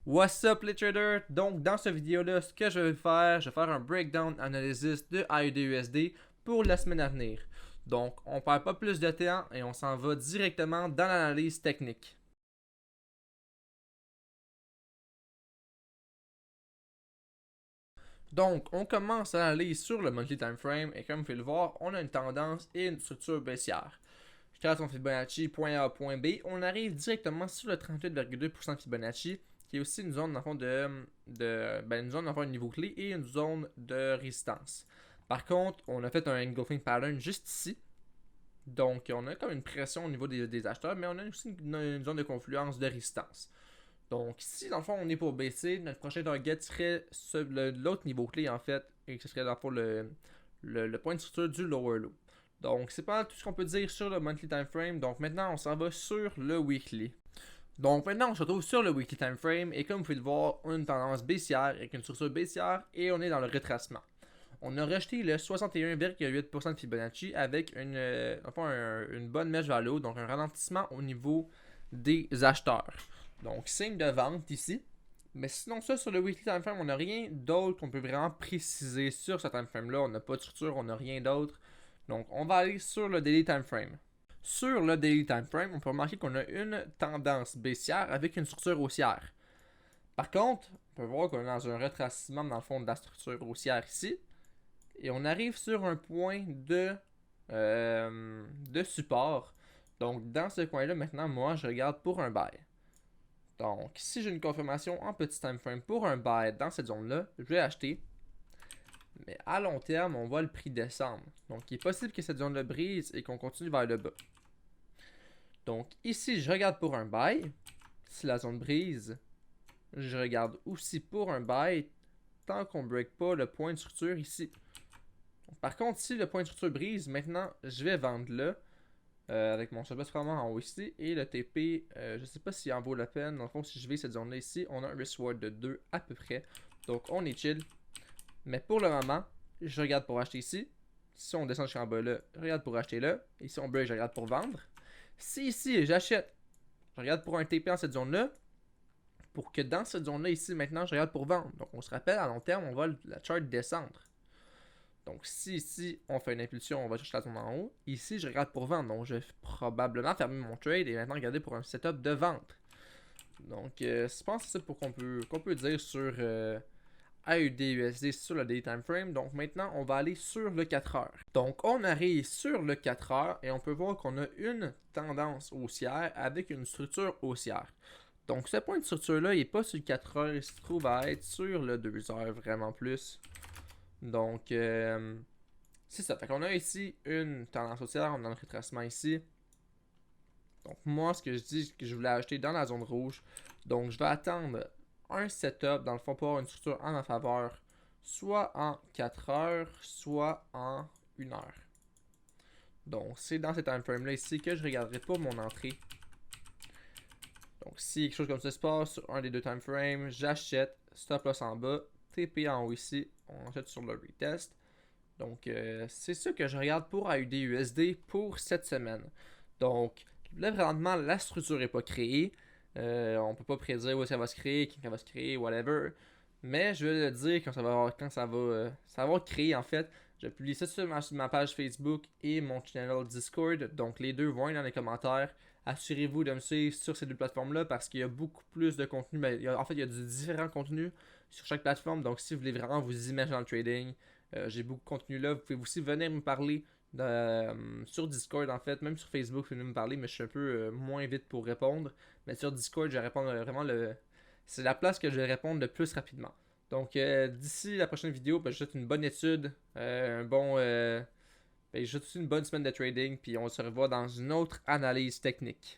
What's up les traders? Donc dans cette vidéo-là, ce que je vais faire un breakdown analysis de AUD/USD pour la semaine à venir. Donc on perd pas plus de temps et on s'en va directement dans l'analyse technique. Donc on commence l'analyse sur le monthly time frame et comme vous pouvez le voir, on a une tendance et une structure baissière. Je crée son Fibonacci, point A, point B, on arrive directement sur le 38,2% de Fibonacci, qui est aussi une zone dans le fond une zone dans le fond de niveau clé et une zone de résistance. Par contre, on a fait un engulfing pattern juste ici. Donc, on a comme une pression au niveau des acheteurs, mais on a aussi une zone de confluence de résistance. Donc, ici, dans le fond, on est pour baisser. Notre prochain target serait l'autre niveau clé, en fait, et ce serait dans le fond le point de structure du lower low. Donc, c'est pas tout ce qu'on peut dire sur le monthly time frame. Donc, maintenant, on s'en va sur le weekly. Donc, maintenant, on se retrouve sur le weekly time frame. Et comme vous pouvez le voir, on a une tendance baissière avec une structure baissière et on est dans le retracement. On a rejeté le 61,8% de Fibonacci avec une bonne mèche vers le haut, donc un ralentissement au niveau des acheteurs. Donc, signe de vente ici. Mais sinon, ça, sur le weekly time frame, on n'a rien d'autre qu'on peut vraiment préciser sur ce time frame-là. On n'a pas de structure, on n'a rien d'autre. Donc, on va aller sur le daily time frame. Sur le daily time frame, on peut remarquer qu'on a une tendance baissière avec une structure haussière. Par contre, on peut voir qu'on est dans un retracement dans le fond de la structure haussière ici. Et on arrive sur un point de support. Donc, dans ce coin-là, maintenant, moi, je regarde pour un buy. Donc, si j'ai une confirmation en petit time frame pour un buy dans cette zone-là, je vais acheter. Mais à long terme, on voit le prix descendre. Donc, il est possible que cette zone-là brise et qu'on continue vers le bas. Donc, ici, je regarde pour un buy. Si la zone brise, je regarde aussi pour un buy tant qu'on ne break pas le point de structure ici. Par contre, si le point de structure brise, maintenant, je vais vendre là. Avec mon stop loss vraiment en haut ici. Et le TP, je ne sais pas s'il en vaut la peine. Dans le fond, si je vais cette zone-là ici, on a un risk reward de 2 à peu près. Donc, on est chill. Mais pour le moment, je regarde pour acheter ici. Si on descend jusqu'en bas là, je regarde pour acheter là. Et si on break, je regarde pour vendre. Si ici, j'achète, je regarde pour un TP en cette zone-là. Pour que dans cette zone-là ici, maintenant, je regarde pour vendre. Donc, on se rappelle, à long terme, on va la chart descendre. Donc, si ici, on fait une impulsion, on va chercher la zone en haut. Ici, je regarde pour vendre. Donc, je vais probablement fermer mon trade et maintenant regarder pour un setup de vente. Donc, je pense que c'est ça qu'on peut dire sur AUD/USD sur le daily time frame. Donc, maintenant, on va aller sur le 4 heures. Donc, on arrive sur le 4 heures et on peut voir qu'on a une tendance haussière avec une structure haussière. Donc, ce point de structure-là, il n'est pas sur le 4 heures, il se trouve à être sur le 2 heures vraiment plus. Donc, c'est ça. Fait qu'on a ici une tendance haussière, on a le retracement ici. Donc, moi, ce que je dis, c'est que je voulais acheter dans la zone rouge. Donc, je vais attendre un setup, dans le fond, pour avoir une structure en ma faveur, soit en 4 heures, soit en 1 heure. Donc, c'est dans cet time frame-là ici que je regarderai pour mon entrée. Donc, si quelque chose comme ça se passe sur un des deux time frames, j'achète, stop loss en bas, TP en haut ici, on achète sur le retest. Donc, c'est ça que je regarde pour AUD/USD pour cette semaine. Donc, là, vraiment, la structure n'est pas créée. On ne peut pas prédire où ça va se créer, quand ça va se créer, whatever. Mais je vais le dire quand ça va créer, en fait. Je publie ça sur ma page Facebook et mon channel Discord. Donc, les deux vont être dans les commentaires. Assurez-vous de me suivre sur ces deux plateformes-là parce qu'il y a beaucoup plus de contenu. En fait, il y a du différent contenu sur chaque plateforme. Donc, si vous voulez vraiment vous immerger dans le trading, j'ai beaucoup de contenu là. Vous pouvez aussi venir me parler sur Discord en fait. Même sur Facebook, vous pouvez me parler, mais je suis un peu moins vite pour répondre. Mais sur Discord, je vais répondre vraiment c'est la place que je vais répondre le plus rapidement. Donc d'ici la prochaine vidéo, je vous souhaite une bonne étude, je vous souhaite une bonne semaine de trading, puis on se revoit dans une autre analyse technique.